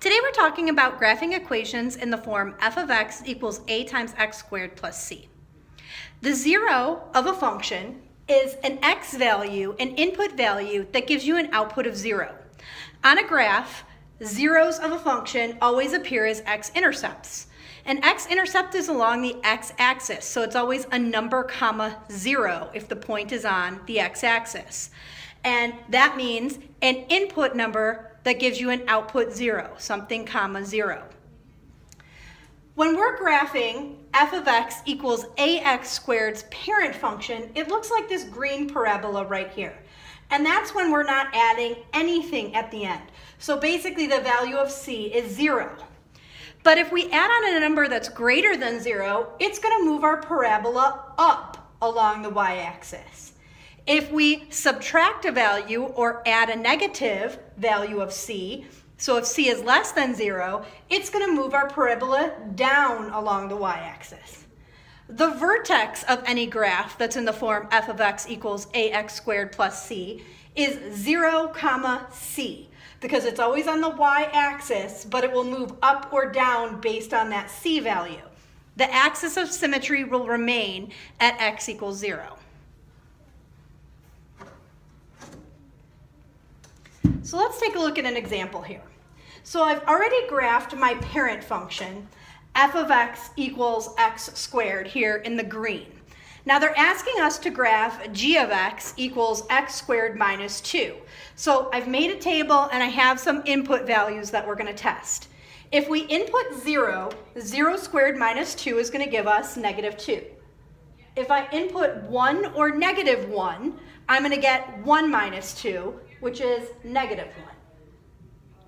Today we're talking about graphing equations in the form f of x equals a times x squared plus c. The zero of a function is an x value, an input value that gives you an output of 0. On a graph, zeros of a function always appear as x-intercepts. An x-intercept is along the x-axis, so it's always a number comma 0 if the point is on the x-axis. And that means an input number that gives you an output 0, something comma 0. When we're graphing f of x equals ax squared's parent function, it looks like this green parabola right here. And that's when we're not adding anything at the end. So basically the value of c is 0. But if we add on a number that's greater than 0, it's going to move our parabola up along the y-axis. If we subtract a value or add a negative value of c, so if c is less than 0, it's going to move our parabola down along the y-axis. The vertex of any graph that's in the form f of x equals ax squared plus c is 0, c, because it's always on the y-axis, but it will move up or down based on that c value. The axis of symmetry will remain at x equals 0. So let's take a look at an example here. So I've already graphed my parent function, f of x equals x squared, here in the green. Now they're asking us to graph g of x equals x squared minus 2. So I've made a table and I have some input values that we're going to test. If we input 0, 0 squared minus 2 is going to give us negative 2. If I input 1 or negative 1, I'm going to get 1 minus 2, which is negative 1.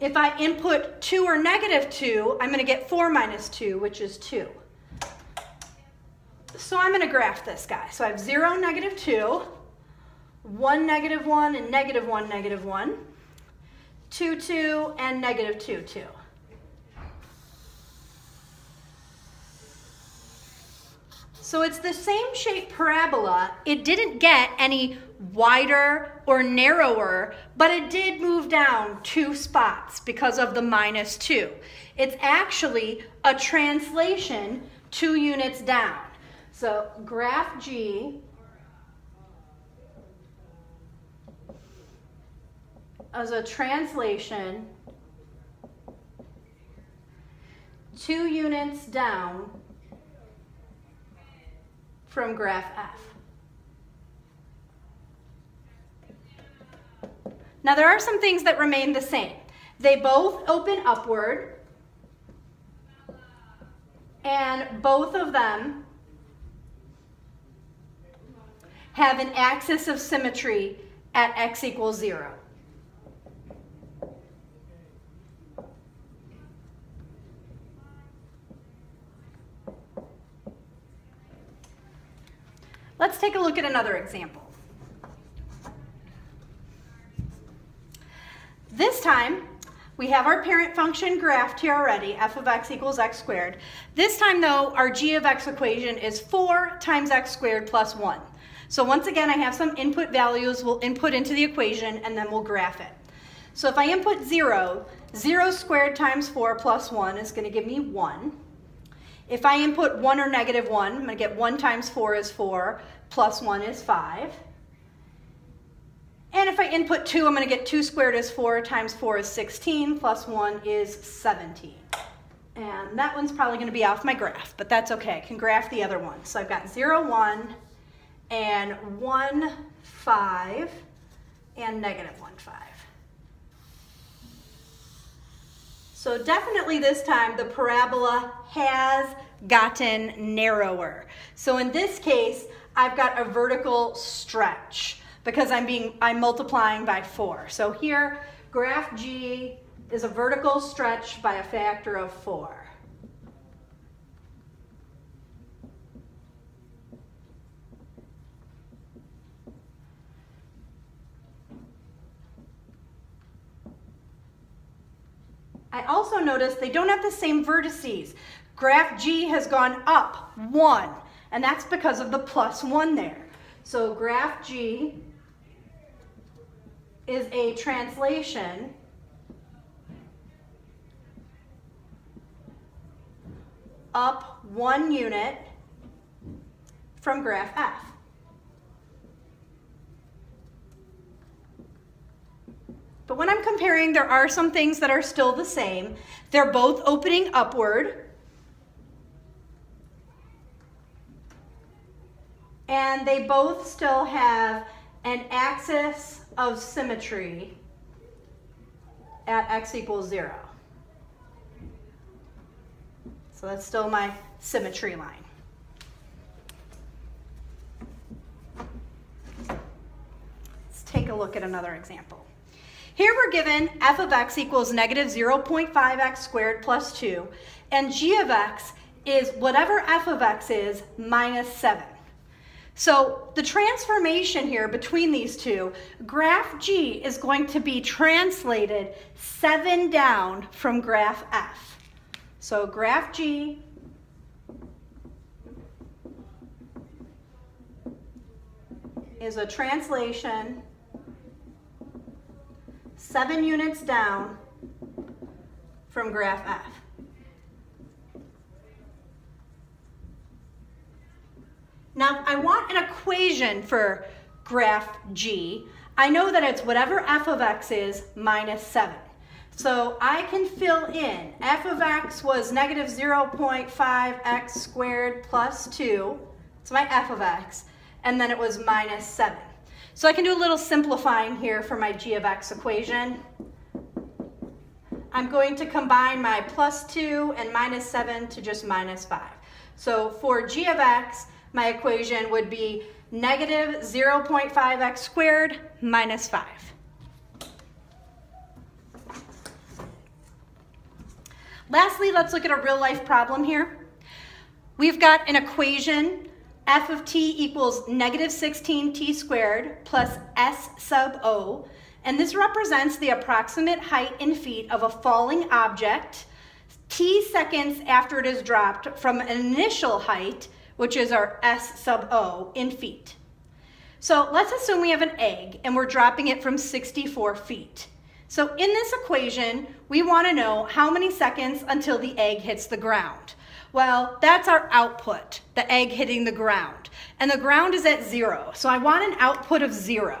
If I input 2 or negative 2, I'm going to get 4 minus 2, which is 2. So I'm going to graph this guy. So I have 0, negative 2, 1, negative 1, and negative 1, negative 1, 2, 2, and negative 2, 2. So it's the same shape parabola. It didn't get any wider or narrower, but it did move down 2 spots because of the minus 2. It's actually a translation 2 units down. So graph G as a translation 2 units down from graph F. Now there are some things that remain the same. They both open upward, and both of them have an axis of symmetry at x equals 0. Let's take a look at another example. This time, we have our parent function graphed here already, f of x equals x squared. This time, though, our g of x equation is 4 times x squared plus 1. So once again, I have some input values we'll input into the equation, and then we'll graph it. So if I input 0, 0 squared times 4 plus 1 is going to give me 1. If I input 1 or negative 1, I'm going to get 1 times 4 is 4, plus 1 is 5. And if I input 2, I'm going to get 2 squared is 4 times 4 is 16, plus 1 is 17. And that one's probably going to be off my graph, but that's okay. I can graph the other one. So I've got 0, 1, and 1, 5, and negative 1, 5. So definitely this time the parabola has gotten narrower. So in this case, I've got a vertical stretch because I'm multiplying by 4. So here, graph G is a vertical stretch by a factor of 4. I also notice they don't have the same vertices. Graph G has gone up 1, and that's because of the plus 1 there. So graph G is a translation up 1 unit from graph F. But when I'm comparing, there are some things that are still the same. They're both opening upward. And they both still have an axis of symmetry at x equals 0. So that's still my symmetry line. Let's take a look at another example. Here we're given f of x equals negative 0.5x squared plus 2, and g of x is whatever f of x is minus 7. So the transformation here between these two, graph G is going to be translated 7 down from graph F. So graph G is a translation 7 units down from graph F. Now, I want an equation for graph G. I know that it's whatever f of x is minus 7. So I can fill in f of x was negative 0.5x squared plus 2. It's my f of x. And then it was minus 7. So I can do a little simplifying here for my g of x equation. I'm going to combine my plus 2 and minus 7 to just minus 5. So for g of x, my equation would be negative 0.5x squared minus 5. Lastly, let's look at a real life problem here. We've got an equation, f of t equals negative 16t squared plus s sub o, and this represents the approximate height in feet of a falling object t seconds after it is dropped from an initial height, which is our s sub o, in feet. So let's assume we have an egg and we're dropping it from 64 feet. So in this equation, we want to know how many seconds until the egg hits the ground. Well, that's our output, the egg hitting the ground. And the ground is at 0, so I want an output of 0.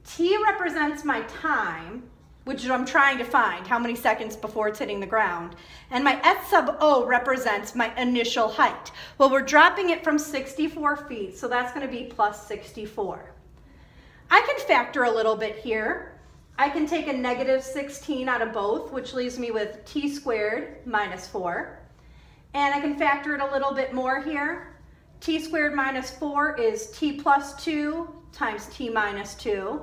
T represents my time, which I'm trying to find, how many seconds before it's hitting the ground. And my S sub O represents my initial height. Well, we're dropping it from 64 feet, so that's going to be plus 64. I can factor a little bit here. I can take a negative 16 out of both, which leaves me with t squared minus 4. And I can factor it a little bit more here. T squared minus 4 is t plus 2 times t minus 2.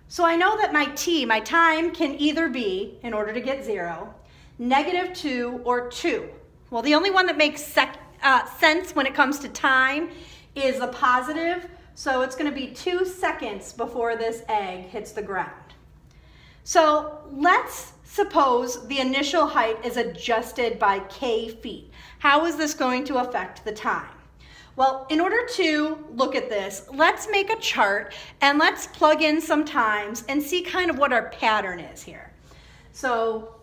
So I know that my t, my time, can either be, in order to get 0, negative 2 or 2. Well, the only one that makes sense when it comes to time is the positive, so it's going to be 2 seconds before this egg hits the ground. So let's suppose the initial height is adjusted by k feet. How is this going to affect the time? Well, in order to look at this, let's make a chart and let's plug in some times and see kind of what our pattern is here. So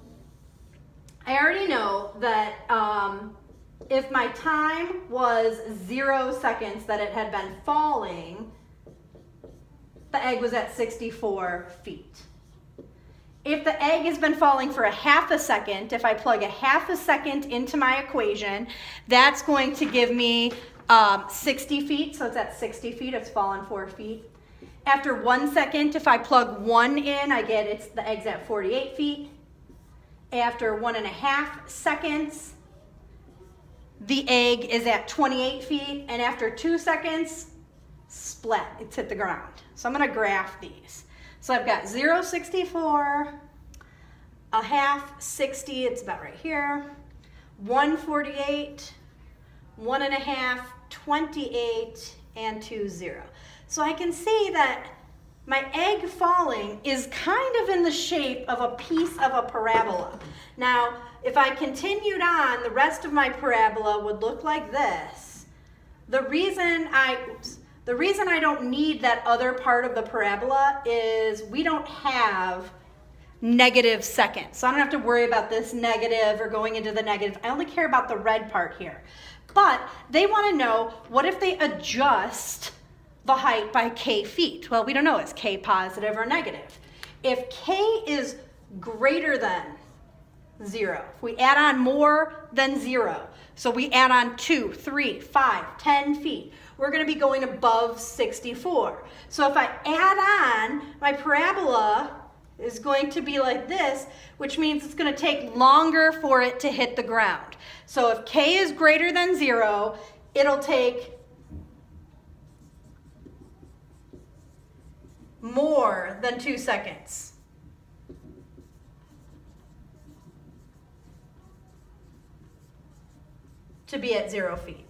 I already know that if my time was 0 seconds that it had been falling, the egg was at 64 feet. If the egg has been falling for a half a second, if I plug a half a second into my equation, that's going to give me 60 feet, so it's at 60 feet, it's fallen 4 feet. After 1 second, if I plug 1 in, I get the egg's at 48 feet. After 1.5 seconds, the egg is at 28 feet, and after 2 seconds, splat, it's hit the ground. So I'm going to graph these. So I've got 0, 64, a half, 60, it's about right here, 148, 1.5, 28, and 2, 0. So I can see that my egg falling is kind of in the shape of a piece of a parabola. Now, if I continued on, the rest of my parabola would look like this. The reason I don't need that other part of the parabola is we don't have negative seconds. So I don't have to worry about this negative or going into the negative. I only care about the red part here. But they want to know, what if they adjust the height by k feet? Well, we don't know, is k positive or negative? If k is greater than 0, if we add on more than 0, so we add on 2, 3, 5, 10 feet, we're going to be going above 64. So if I add on, my parabola is going to be like this, which means it's going to take longer for it to hit the ground. So if k is greater than 0, it'll take more than 2 seconds. To be at 0 feet.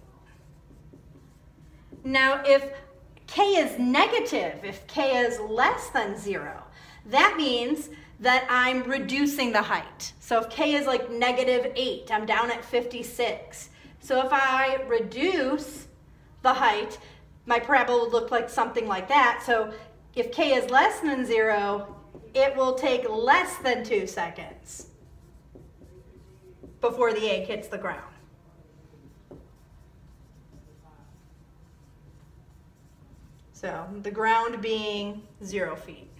Now, if k is negative, if k is less than 0, that means that I'm reducing the height. So if k is like -8, I'm down at 56. So if I reduce the height, my parabola would look like something like that. So if k is less than 0, it will take less than 2 seconds before the egg hits the ground. So the ground being 0 feet.